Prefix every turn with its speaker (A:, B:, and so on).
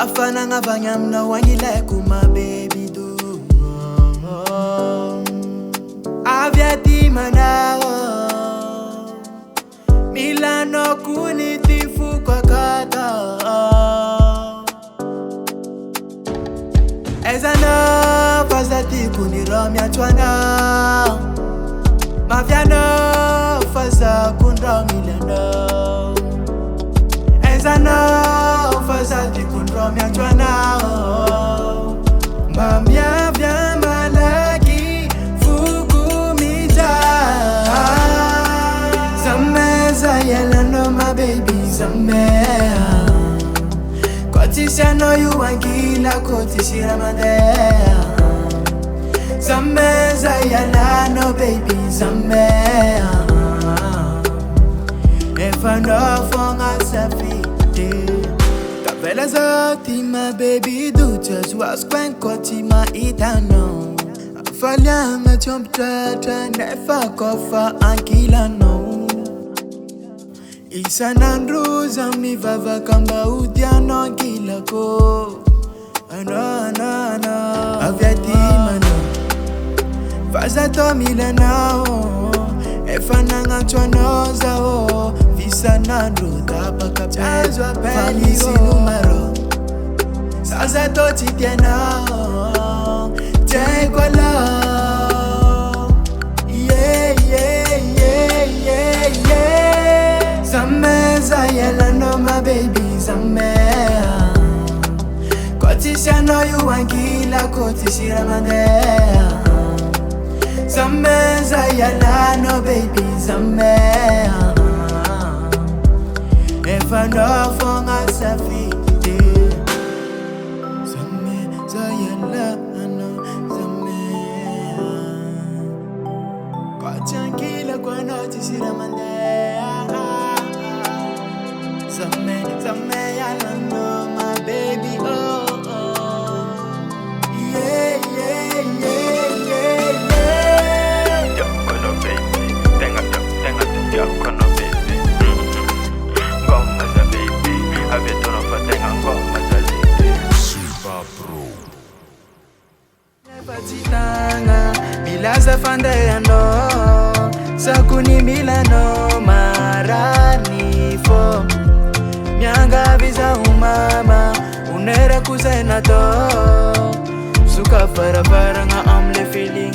A: Bafana nga vanyam na wangile kuma baby do. Aviati manao Milano kunitifu kwa kata. Ezana fazati kuniromya chwana. Mafiano faza kunra milano. Ezana fazati kunromya chwana. Mamia vya malaki fukumita. Zameza yela no my baby zamea. Kotisha no you angila kotishira madea. Zameza yela no baby zamea. If I know for myself Vela zoti my baby do just was quen koti ma itano. Falya me jump trata nefa kofa ankila no. Isa nandruza mi vava kamba udiano gila ko. Ano aviati mano. Faza to milanao. Efa nanga chwanoza o. Visa nandru kapa kapazwa palisi numero. Saza to chitiana. Take a love. Yeah. Zameza yela no my baby zamea. Kotisha no you angila kotishira mandea. Zameza yela no baby zamea. If I know for myself Zameza yela no zamea. Kochankila kwa notishira mandea. Zame yela no my baby Yeah.
B: Yokono baby, tenga yokono baby. Ngoma za baby, avetono fatenga ngoma za lady. Super Pro.
A: Nepatitanga, milaza fande yano. Sakuni milano marani fo. Nyanga visa umama, unera kuzenato. Suka para nga amle feeling